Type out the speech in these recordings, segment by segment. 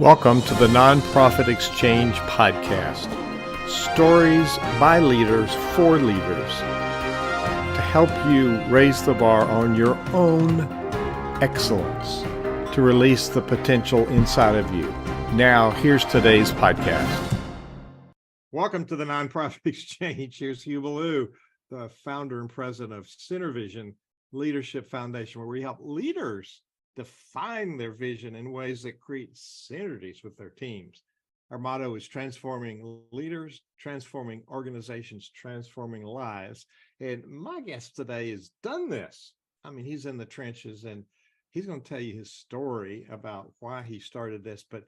Welcome to the Nonprofit Exchange Podcast. Stories by leaders for leaders to help you raise the bar on your own excellence, to release the potential inside of you. Now, here's today's podcast. Welcome to the Nonprofit Exchange. Here's WHOlives, the founder and president of CenterVision Leadership Foundation, where we help leaders define their vision in ways that create synergies with their teams. Our motto is transforming leaders, transforming organizations, transforming lives. And my guest today has done this. I mean, he's in the trenches and he's going to tell you his story about why he started this. But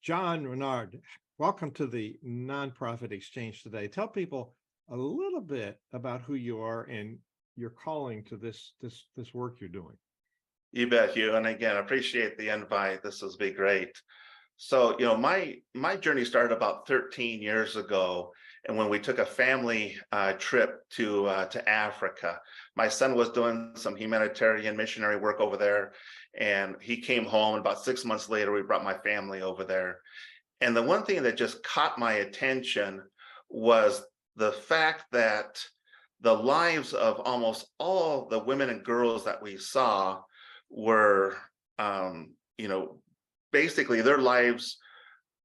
John Renouard, welcome to the Nonprofit Exchange today. Tell people a little bit about who you are and your calling to this work you're doing. You bet, Hugh. And again, appreciate the invite. This will be great. So, my journey started about 13 years ago, and when we took a family trip to Africa. My son was doing some humanitarian missionary work over there, and he came home. And about 6 months later, we brought my family over there. And the one thing that just caught my attention was the fact that the lives of almost all the women and girls that we saw were, basically their lives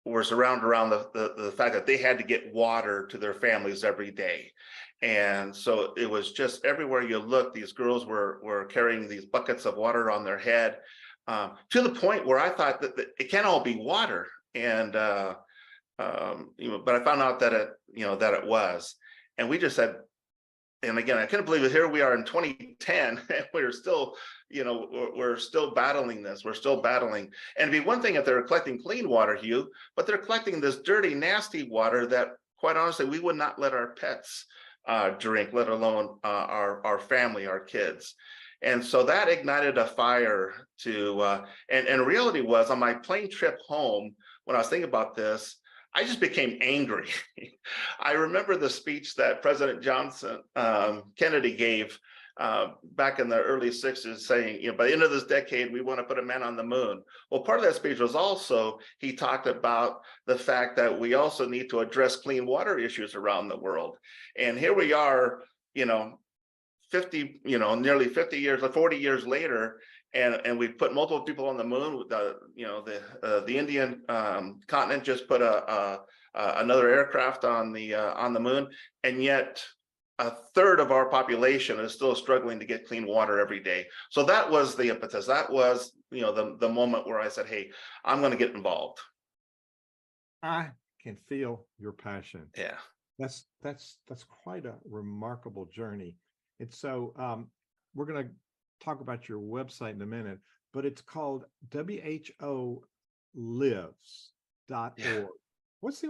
were surrounded around the fact that they had to get water to their families every day. And so it was just everywhere you look, these girls were carrying these buckets of water on their head, to the point where I thought that it can't all be water. And, but I found out that it was. And we just said, and again, I couldn't believe it. Here we are in 2010, and we're still battling this. We're still battling. And it'd be one thing if they were collecting clean water, Hugh, but they're collecting this dirty, nasty water that, quite honestly, we would not let our pets drink, let alone our family, our kids. And so that ignited a fire to, and reality was on my plane trip home, when I was thinking about this, I just became angry. I remember the speech that President Kennedy gave back in the early 60s saying, by the end of this decade, we want to put a man on the moon. Well, part of that speech was also, he talked about the fact that we also need to address clean water issues around the world. And here we are, nearly 50 years, 40 years later, and we put multiple people on the moon. The Indian continent just put another aircraft on the moon, and yet a third of our population is still struggling to get clean water every day. So that was the impetus. That was the moment where I said, "Hey, I'm going to get involved." I can feel your passion. Yeah, That's quite a remarkable journey. And so we're going to talk about your website in a minute, but it's called WHOlives.org. yeah. What's the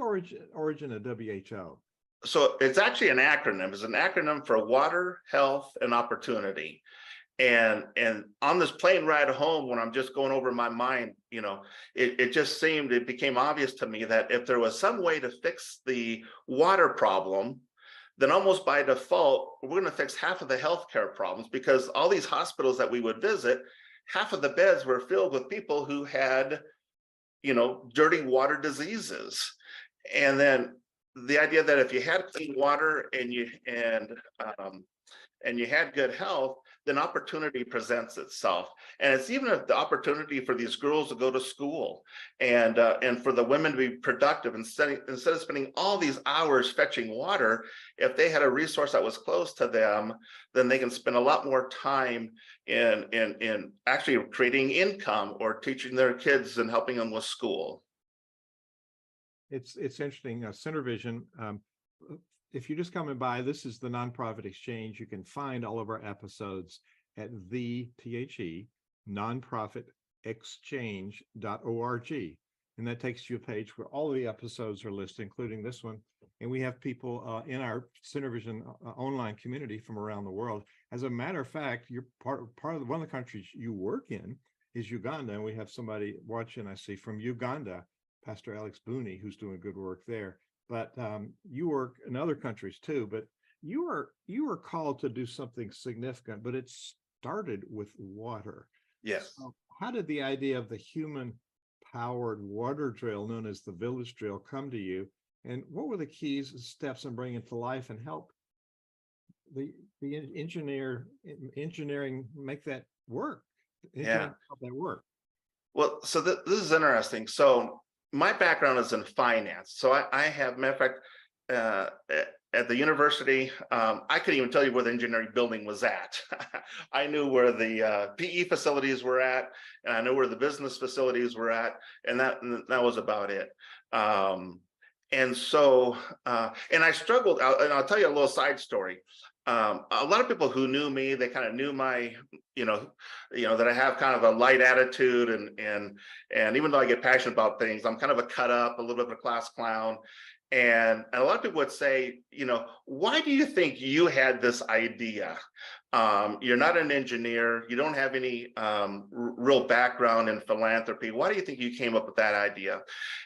origin of WHO? So it's actually an acronym. It's an acronym for water, health, and opportunity. And on this plane ride home, when I'm just going over my mind, it became obvious to me that if there was some way to fix the water problem, then almost by default, we're going to fix half of the healthcare problems, because all these hospitals that we would visit, half of the beds were filled with people who had, dirty water diseases. And then the idea that if you had clean water and you had good health, then opportunity presents itself. And it's even the opportunity for these girls to go to school and for the women to be productive. Instead of spending all these hours fetching water, if they had a resource that was close to them, then they can spend a lot more time in actually creating income or teaching their kids and helping them with school. It's interesting. CenterVision. If you're just coming by, this is the Nonprofit Exchange. You can find all of our episodes at nonprofitexchange.org. And that takes you a page where all of the episodes are listed, including this one. And we have people in our CenterVision online community from around the world. As a matter of fact, you're part of one of the countries you work in is Uganda. And we have somebody watching, I see, from Uganda, Pastor Alex Booney, who's doing good work there. But you work in other countries too, but you are called to do something significant, but it started with water. Yes. So how did the idea of the human powered water drill known as the village drill come to you, and what were the keys and steps in bringing it to life and help the engineering make that work? Yeah. Help that work. Well, so this is interesting. So my background is in finance. So I have, matter of fact, at the university, I couldn't even tell you where the engineering building was at. I knew where the PE facilities were at, and I knew where the business facilities were at, and that was about it. And so, and I struggled, and I'll tell you a little side story. A lot of people who knew me, they kind of knew my, that I have kind of a light attitude, and even though I get passionate about things, I'm kind of a cut up, a little bit of a class clown. And a lot of people would say, why do you think you had this idea? You're not an engineer. You don't have any real background in philanthropy. Why do you think you came up with that idea?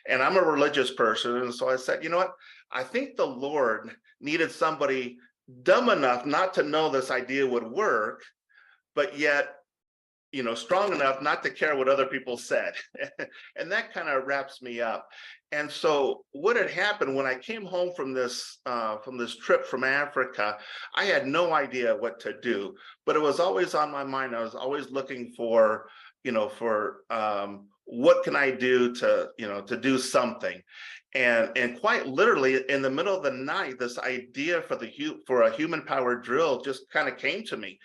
And I'm a religious person. And so I said, you know what? I think the Lord needed somebody dumb enough not to know this idea would work, but yet, strong enough not to care what other people said. And that kind of wraps me up. And so what had happened when I came home from this trip from Africa, I had no idea what to do, but it was always on my mind. I was always looking for, what can I do to do something? And quite literally in the middle of the night, this idea for a human powered drill just kind of came to me.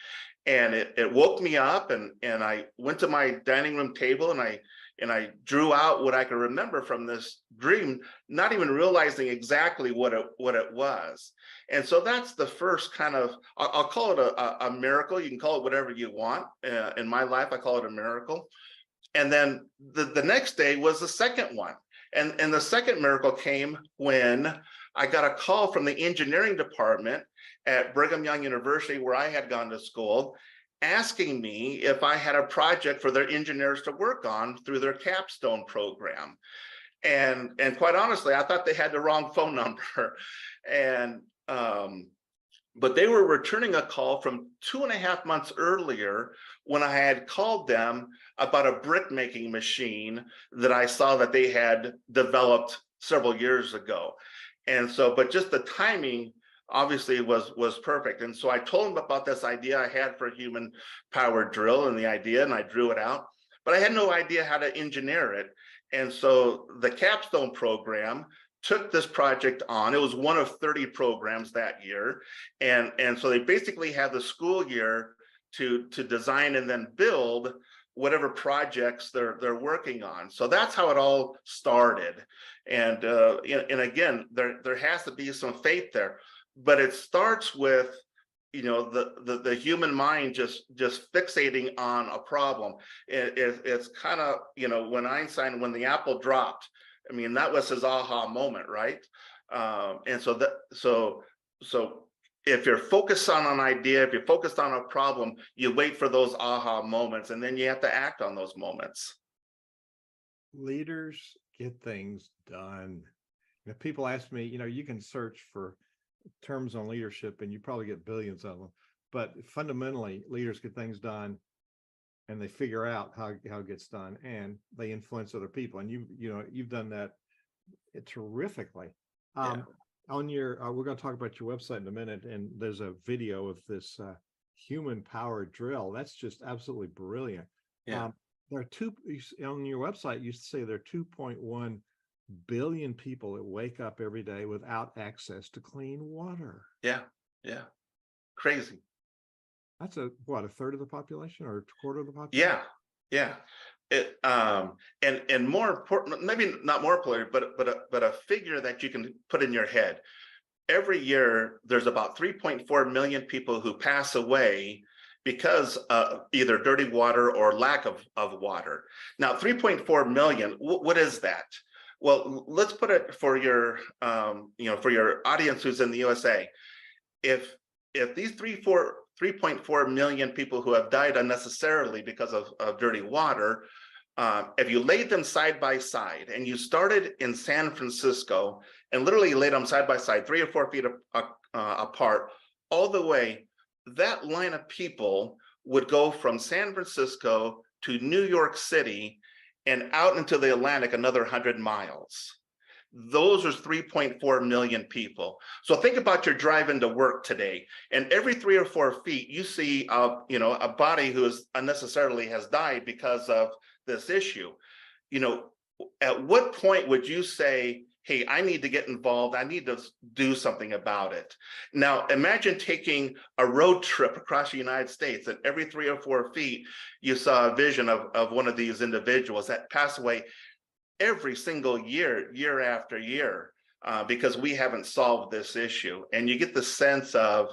And it woke me up, and I went to my dining room table, and I drew out what I could remember from this dream, not even realizing exactly what it was. And so that's the first kind of, I'll call it a miracle. You can call it whatever you want. In my life, I call it a miracle. And then the next day was the second one. And the second miracle came when I got a call from the engineering department at Brigham Young University, where I had gone to school, asking me if I had a project for their engineers to work on through their capstone program. And quite honestly, I thought they had the wrong phone number. And but they were returning a call from 2.5 months earlier when I had called them about a brick making machine that I saw that they had developed several years ago. And so, but just the timing obviously was perfect. And so I told them about this idea I had for a human powered drill and I drew it out, but I had no idea how to engineer it. And so the capstone program took this project on. It was one of 30 programs that year. And so they basically had the school year to design and then build whatever projects they're working on. So that's how it all started. And again, there has to be some faith there, but it starts with the human mind just fixating on a problem. It's kind of when the apple dropped, I mean, that was his aha moment, right? And so if you're focused on an idea, if you're focused on a problem, you wait for those aha moments, and then you have to act on those moments. Leaders get things done. If people ask me, you can search for terms on leadership and you probably get billions of them, but fundamentally leaders get things done, and they figure out how it gets done, and they influence other people. And you've done that terrifically. On your we're going to talk about your website in a minute, and there's a video of this human powered drill that's just absolutely brilliant. There are on your website, you say there are 2.1 billion people that wake up every day without access to clean water. Yeah Crazy. That's a third of the population or a quarter of the population? Yeah. It and more important, maybe not more important, but a figure that you can put in your head. Every year, there's about 3.4 million people who pass away because of either dirty water or lack of water. Now, 3.4 million, what is that? Well, let's put it for your audience who's in the USA. If these 3.4 million people who have died unnecessarily because of dirty water, if you laid them side by side, and you started in San Francisco and literally laid them side by side, 3 or 4 feet apart, all the way, that line of people would go from San Francisco to New York City and out into the Atlantic another 100 miles. Those are 3.4 million people. So think about your drive into work today, and every 3 or 4 feet, you see a body who is unnecessarily has died because of this issue. At what point would you say, hey, I need to get involved, I need to do something about it? Now, imagine taking a road trip across the United States, and every 3 or 4 feet, you saw a vision of one of these individuals that passed away every single year, year after year, because we haven't solved this issue. And you get the sense of,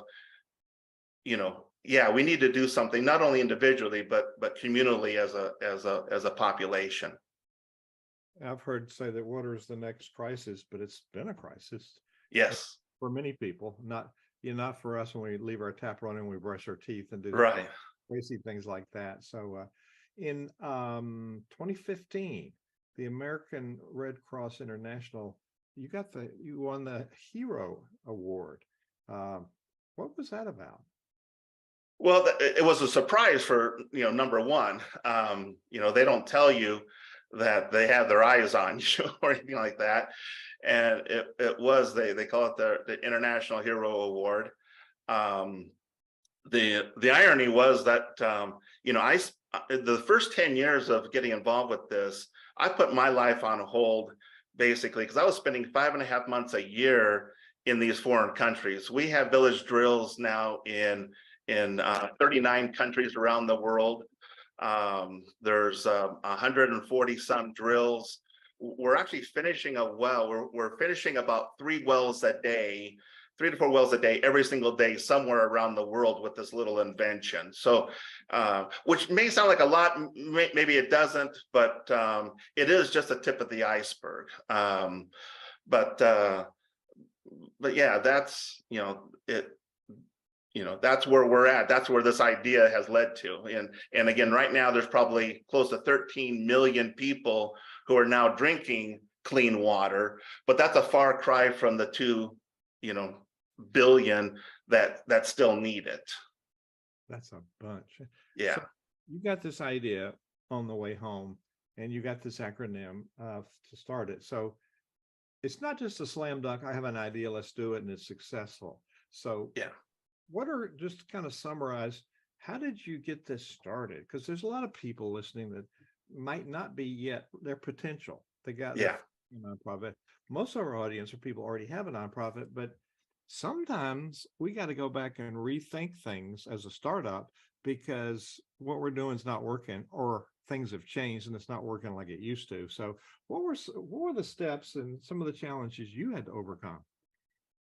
yeah, we need to do something, not only individually, but communally as a population. I've heard say that water is the next crisis, but it's been a crisis. Yes. For many people, not for us when we leave our tap running, we brush our teeth and do Right. crazy things like that. So in 2015, the American Red Cross International, you won the Hero Award. What was that about? Well, it was a surprise for, number one. They don't tell you that they have their eyes on you or anything like that. And it was, they call it the International Hero Award. The irony was that, the first 10 years of getting involved with this, I put my life on hold, basically, because I was spending 5.5 months a year in these foreign countries. We have village drills now in 39 countries around the world. There's 140 some drills. We're actually finishing a well. We're finishing about 3 wells a day, 3 to 4 wells a day, every single day, somewhere around the world with this little invention. So, which may sound like a lot, maybe it doesn't, but it is just the tip of the iceberg. But yeah, that's, that's where we're at. That's where this idea has led to. And again, right now, there's probably close to 13 million people who are now drinking clean water, but that's a far cry from the 2, billion that still need it. That's a bunch. Yeah. So you got this idea on the way home, and you got this acronym to start it. So it's not just a slam dunk. I have an idea, let's do it, and it's successful. So Yeah. What are, just to kind of summarize, how did you get this started? Because there's a lot of people listening that might not be yet their potential. They got their nonprofit. Most of our audience are people who already have a nonprofit, but sometimes we got to go back and rethink things as a startup because what we're doing is not working, or things have changed and it's not working like it used to. So what were the steps and some of the challenges you had to overcome?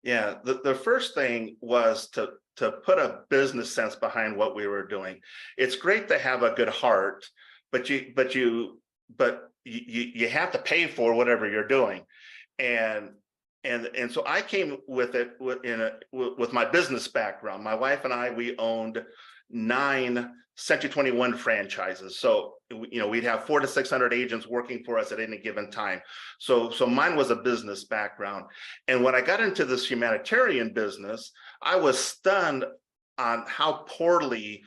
Yeah, the first thing was to put a business sense behind what we were doing. It's great to have a good heart, but you have to pay for whatever you're doing. And so I came with it with my business background. My wife and I, we owned 9 Century 21 franchises. So, we'd have 400 to 600 agents working for us at any given time. So mine was a business background. And when I got into this humanitarian business, I was stunned on how poorly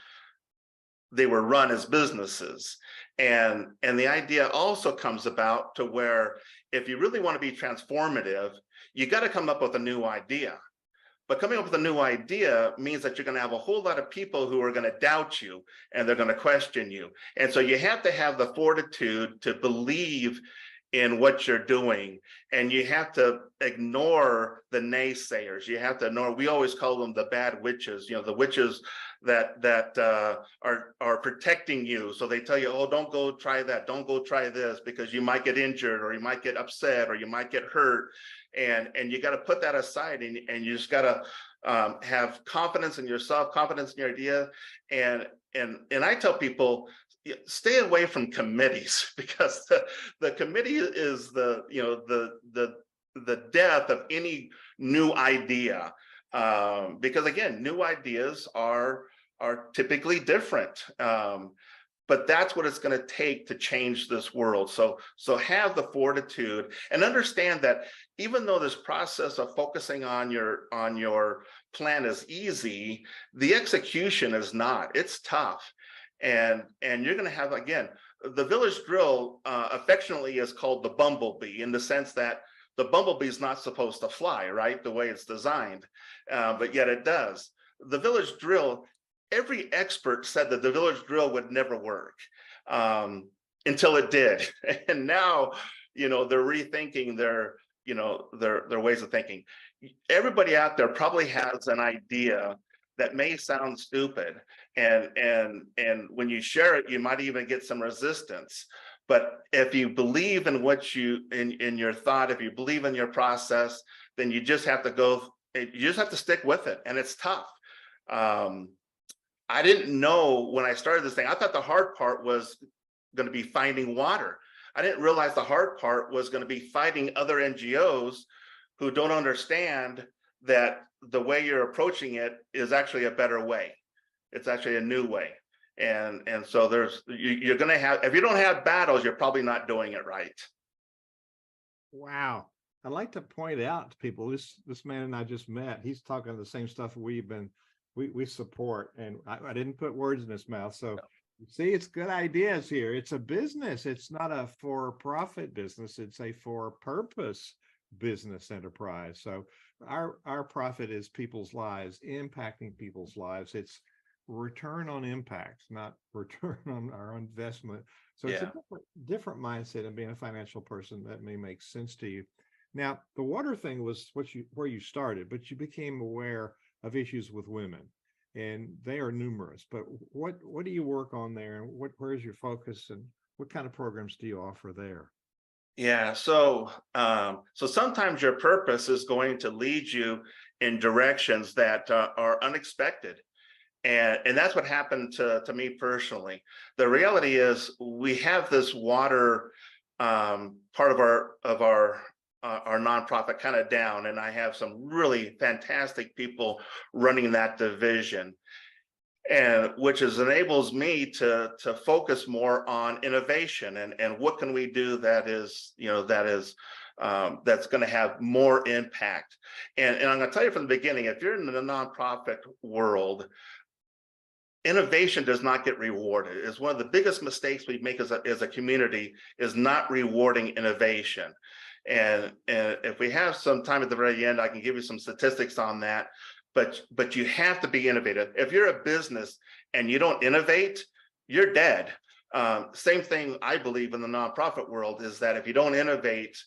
they were run as businesses. And the idea also comes about to where if you really want to be transformative, you got to come up with a new idea. But coming up with a new idea means that you're going to have a whole lot of people who are going to doubt you and they're going to question you. And so you have to have the fortitude to believe in what you're doing, and you have to ignore the naysayers. You have to ignore, we always call them the bad witches, the witches that are protecting you. So they tell you, oh, don't go try that, don't go try this, because you might get injured, or you might get upset, or you might get hurt. And you got to put that aside, and you just got to have confidence in yourself, confidence in your idea. And I tell people, stay away from committees, because the committee is the death of any new idea. Because again, new ideas are typically different. But that's what it's going to take to change this world. So have the fortitude and understand that even though this process of focusing on your plan is easy, the execution is not. It's tough. And you're going to have, again, the village drill affectionately is called the bumblebee, in the sense that the bumblebee is not supposed to fly, right? The way it's designed, but yet it does. The village drill, every expert said that the village drill would never work until it did. And now, they're rethinking their ways of thinking. Everybody out there probably has an idea that may sound stupid, and when you share it, you might even get some resistance. But if you believe in what in your thought, if you believe in your process, then you just have to stick with it, and it's tough. I didn't know when I started this thing. I thought the hard part was going to be finding water. I didn't realize the hard part was going to be fighting other NGOs who don't understand that the way you're approaching it is actually a better way. It's actually a new way. And so you're going to have, if you don't have battles, you're probably not doing it right. Wow. I'd like to point out to people, this man and I just met, he's talking the same stuff we support, and I didn't put words in his mouth. So you see, it's good ideas here. It's a business. It's not a for-profit business. It's a for-purpose business enterprise. So our profit is people's lives, impacting people's lives. It's return on impact, not return on our investment. So it's a different mindset of being a financial person that may make sense to you. Now, the water thing was where you started, but you became aware of issues with women, and they are numerous. But what do you work on there, and where's your focus, and what kind of programs do you offer there? Yeah, so sometimes your purpose is going to lead you in directions that are unexpected. And that's what happened to me personally. The reality is we have this water part of our nonprofit kind of down, and I have some really fantastic people running that division, and which enables me to focus more on innovation and what can we do that is that's going to have more impact. And I'm going to tell you from the beginning, if you're in the nonprofit world, innovation does not get rewarded. It's one of the biggest mistakes we make as a community, is not rewarding innovation. And if we have some time at the very end, I can give you some statistics on that. But you have to be innovative. If you're a business and you don't innovate, you're dead. Same thing I believe in the nonprofit world is that if you don't innovate,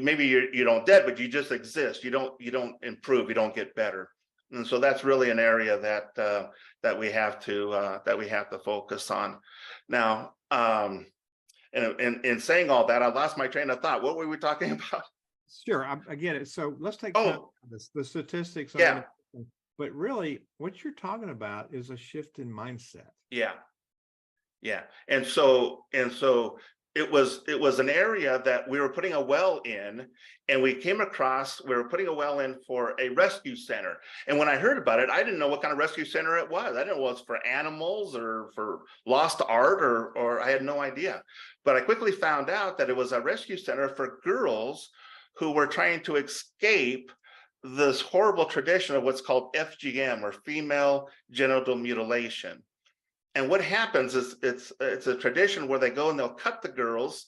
maybe you don't dead, but you just exist. You don't improve. You don't get better. And so that's really an area that we have to focus on. Now, and in saying all that, I lost my train of thought. What were we talking about? Sure, I get it. So let's take the statistics. Yeah. But really, what you're talking about is a shift in mindset. Yeah. And so it was an area that we were putting a well in, and we were putting a well in for a rescue center. And when I heard about it, I didn't know what kind of rescue center it was. I didn't know it was for animals or for lost art, or I had no idea. But I quickly found out that it was a rescue center for girls who were trying to escape this horrible tradition of what's called FGM, or female genital mutilation. And what happens is it's a tradition where they go and they'll cut the girls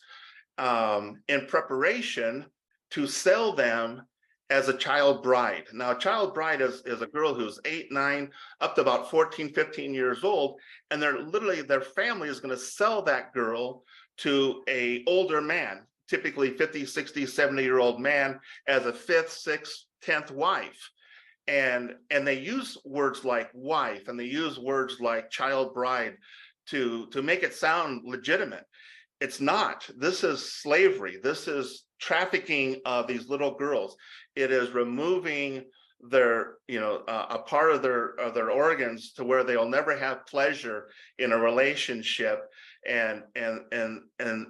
in preparation to sell them as a child bride. Now, a child bride is a girl who's 8, 9, up to about 14, 15 years old. And their family is going to sell that girl to an older man, typically 50, 60, 70-year-old man, as a 5th, 6th, 10th wife. And they use words like wife, and they use words like child bride to make it sound legitimate. It's not. This is slavery. This is trafficking of these little girls. It is removing their, a part of their organs to where they'll never have pleasure in a relationship. And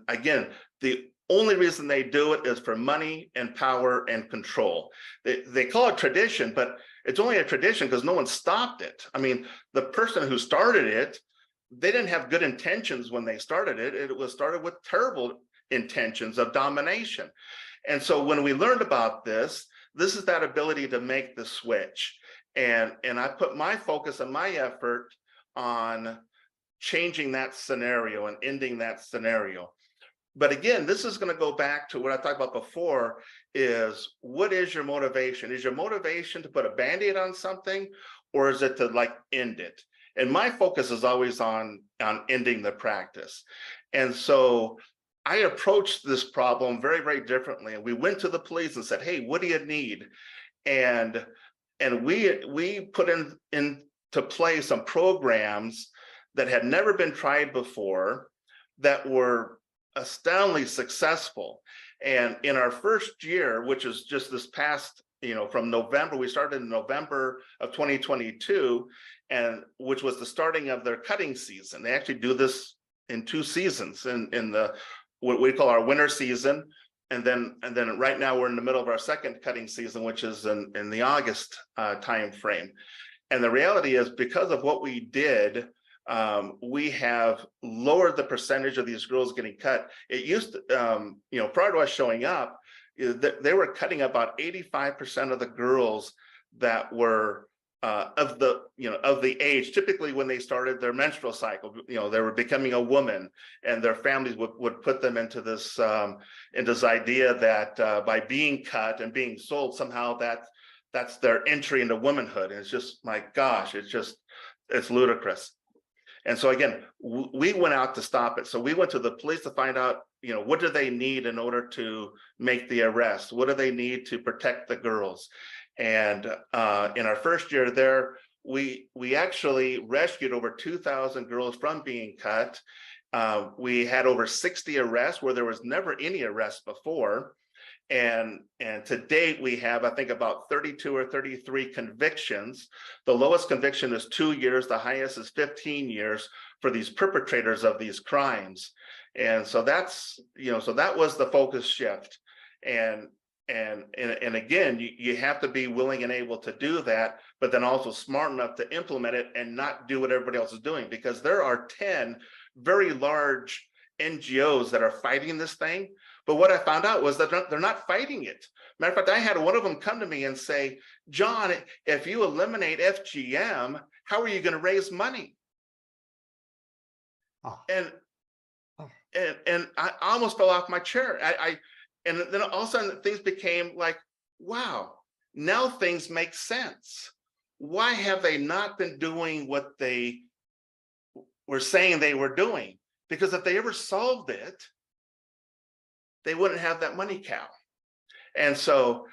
again, the only reason they do it is for money and power and control. They call it tradition, but it's only a tradition because no one stopped it. I mean, the person who started it, they didn't have good intentions when they started it. It was started with terrible intentions of domination. And so when we learned about this is that ability to make the switch. And I put my focus and my effort on changing that scenario and ending that scenario. But again, this is going to go back to what I talked about before, is what is your motivation? Is your motivation to put a Band-Aid on something, or is it to like end it? And my focus is always on ending the practice. And so I approached this problem very, very differently. And we went to the police and said, hey, what do you need? And we put into play some programs that had never been tried before that were astoundingly successful. And in our first year, which is just this past, from November, we started in November of 2022, and which was the starting of their cutting season. They actually do this in 2 seasons, in the what we call our winter season, and then right now we're in the middle of our second cutting season, which is in the August time frame. And the reality is, because of what we did, we have lowered the percentage of these girls getting cut. It used to, prior to us showing up, they were cutting about 85% of the girls that were of the age, typically when they started their menstrual cycle. They were becoming a woman, and their families would put them into this idea that by being cut and being sold, somehow that's their entry into womanhood. And it's just, my gosh, it's ludicrous. And so again, we went out to stop it. So we went to the police to find out, what do they need in order to make the arrest? What do they need to protect the girls? And in our first year there, we actually rescued over 2,000 girls from being cut. We had over 60 arrests where there was never any arrests before. And to date, we have, I think, about 32 or 33 convictions. The lowest conviction is 2 years. The highest is 15 years for these perpetrators of these crimes. And so that's, so that was the focus shift. And again, you have to be willing and able to do that, but then also smart enough to implement it and not do what everybody else is doing, because there are 10 very large NGOs that are fighting this thing. But what I found out was that they're not fighting it. Matter of fact, I had one of them come to me and say, John, if you eliminate FGM, how are you going to raise money? Oh. And I almost fell off my chair. And then all of a sudden things became like, wow, now things make sense. Why have they not been doing what they were saying they were doing? Because if they ever solved it, they wouldn't have that money cow. And so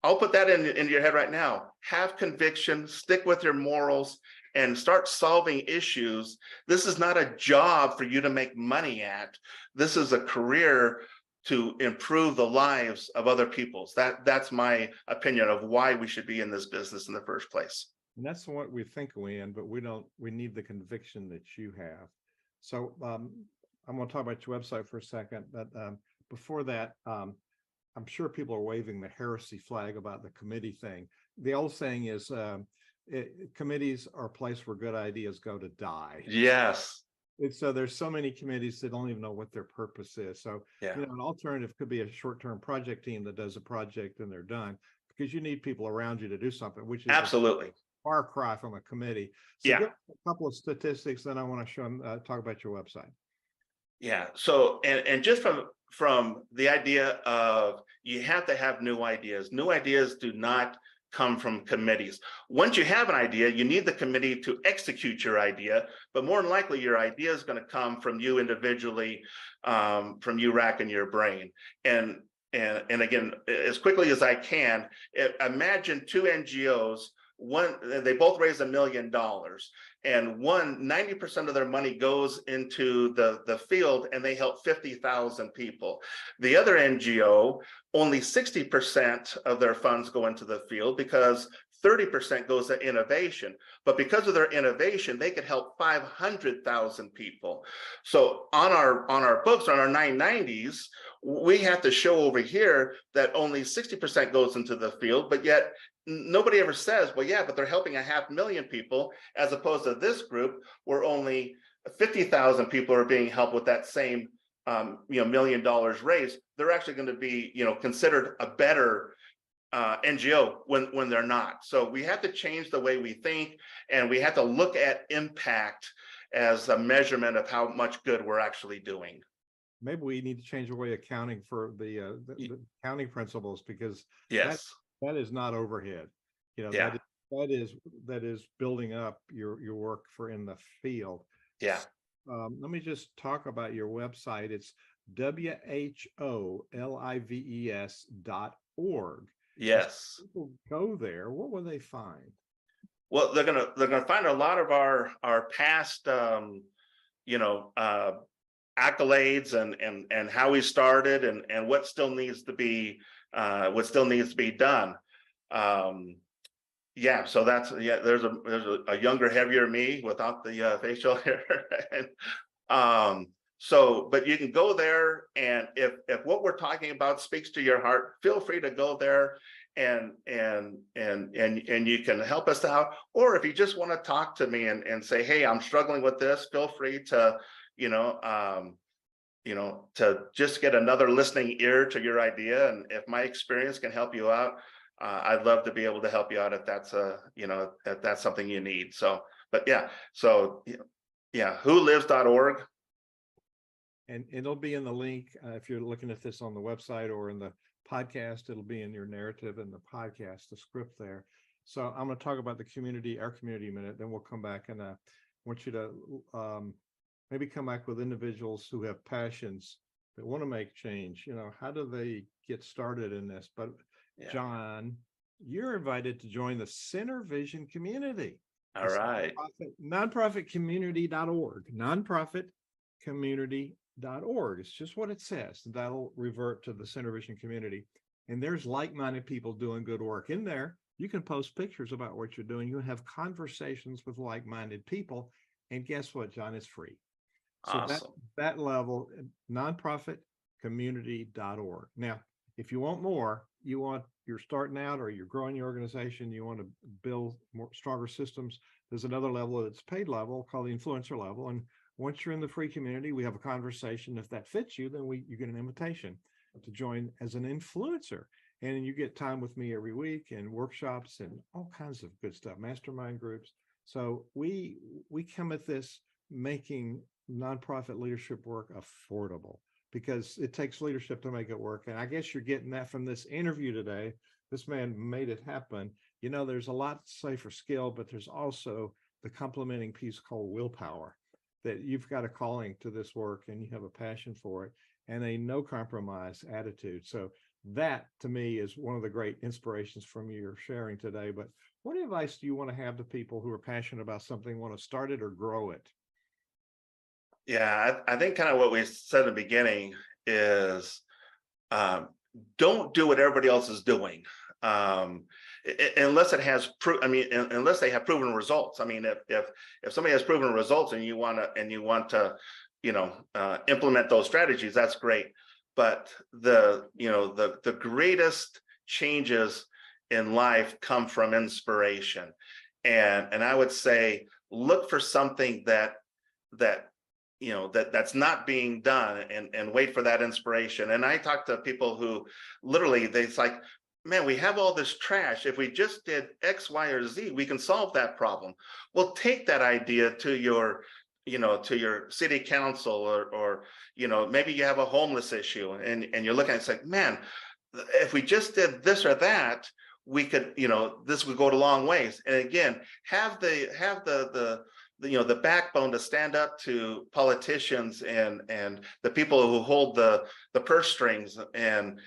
I'll put that into your head right now. Have conviction, stick with your morals, and start solving issues. This is not a job for you to make money at. This is a career to improve the lives of other people's. That's my opinion of why we should be in this business in the first place. And that's what we think we in, but we need the conviction that you have. So I'm going to talk about your website for a second, but before that, I'm sure people are waving the heresy flag about the committee thing. The old saying is, committees are a place where good ideas go to die. Yes. So there's so many committees that don't even know what their purpose is. So, yeah. An alternative could be a short-term project team that does a project and they're done, because you need people around you to do something, which is absolutely a far cry from a committee. So yeah. Give a couple of statistics, then I want to show them, talk about your website. Yeah. So, and just from the idea of, you have to have new ideas. New ideas do not come from committees. Once you have an idea, you need the committee to execute your idea, but more than likely your idea is going to come from you individually, from you racking your brain. And again, as quickly as I can, imagine 2 NGOs. One, they both raise $1 million, and 90% of their money goes into the field, and they help 50,000 people. The other NGO, only 60% of their funds go into the field, because 30% goes to innovation. But because of their innovation, they could help 500,000 people. So on our books, on our 990s, we have to show over here that only 60% goes into the field, but yet nobody ever says, well, yeah, but they're helping 500,000 people, as opposed to this group where only 50,000 people are being helped with that same $1 million raised. They're actually going to be considered a better NGO when they're not. So we have to change the way we think, and we have to look at impact. as a measurement of how much good we're actually doing. Maybe we need to change the way accounting for the accounting principles, because that Yes. that is not overhead. You know, Yeah. that is building up your work for in the field. Yeah. Let me just talk about your website. It's WHOlives.org. Yes. People go there, what will they find? Well, they're gonna find a lot of our past you know accolades and how we started and what still needs to be done. Um, yeah, so that's there's a younger, heavier me without the facial hair. And, so, but you can go there, and if what we're talking about speaks to your heart, feel free to go there, and you can help us out. Or if you just want to talk to me and say, hey, I'm struggling with this, feel free to, you know, to just get another listening ear to your idea. And if my experience can help you out, I'd love to be able to help you out if that's if that's something you need. So, but yeah, so yeah, WHOlives.org. And it'll be in the link if you're looking at this on the website or in the podcast. It'll be in your narrative in the podcast, the script there. So I'm going to talk about the community, our community, a minute. Then we'll come back, and want you to maybe come back with individuals who have passions that want to make change. You know, how do they get started in this? But Yeah. John, you're invited to join the Center Vision community. All right. Nonprofitcommunity.org. Nonprofitcommunity.org. It's just what it says. That'll revert to the Center Vision community. And there's like-minded people doing good work in there. You can post pictures about what you're doing. You have conversations with like-minded people. And guess what, John? It's free. So Awesome. that level, nonprofitcommunity.org. Now, if you want more, you're starting out or you're growing your organization, you want to build more stronger systems, there's another level that's paid level called the influencer level. And once you're in the free community, we have a conversation. If that fits you, then you get an invitation to join as an influencer. And you get time with me every week and workshops and all kinds of good stuff, mastermind groups. So we come at this making nonprofit leadership work affordable, because it takes leadership to make it work. And I guess you're getting that from this interview today. This man made it happen. You know, there's a lot to say for skill, but there's also the complementing piece called willpower, that you've got a calling to this work and you have a passion for it and a no compromise attitude. So that to me is one of the great inspirations from your sharing today. But what advice do you want to have to people who are passionate about something, want to start it or grow it? Yeah, I think kind of what we said in the beginning is don't do what everybody else is doing, unless it has unless they have proven results. I mean, if somebody has proven results and you want to implement those strategies, that's great. But the greatest changes in life come from inspiration, and I would say look for something that's not being done, and wait for that inspiration. And I talk to people who literally, it's like, man, we have all this trash. If we just did X, Y, or Z, we can solve that problem. Well, take that idea to your city council, or maybe you have a homeless issue, and you're looking at it, it's like, man, if we just did this or that, we could, this would go a long ways. And again, have the backbone to stand up to politicians and the people who hold the purse strings, and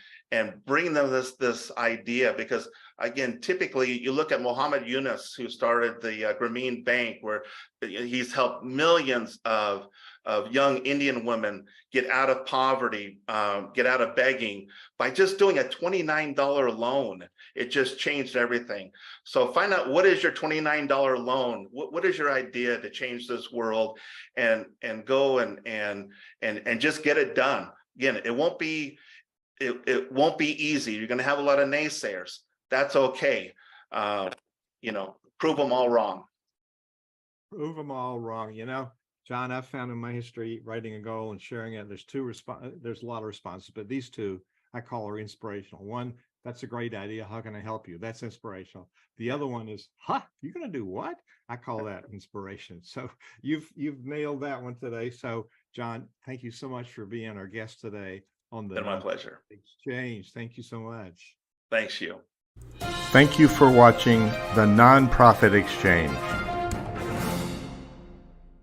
bring them this idea. Because again, typically you look at Muhammad Yunus, who started the Grameen Bank, where he's helped millions of young Indian women get out of poverty, get out of begging by just doing a $29 loan. It just changed everything. So find out, what is your $29 loan? What is your idea to change this world, and go and just get it done. Again, it won't be easy. You're going to have a lot of naysayers. That's okay. Prove them all wrong. Prove them all wrong. John, I've found in my history, writing a goal and sharing it, there's a lot of responses, but these two I call are inspirational. One, That's a great idea. How can I help you? That's inspirational. The other one is, you're going to do what? I call that inspiration. So you've nailed that one today. So John, thank you so much for being our guest today on the My pleasure. Exchange. Thank you so much. Thanks, you. Thank you for watching the Nonprofit Exchange.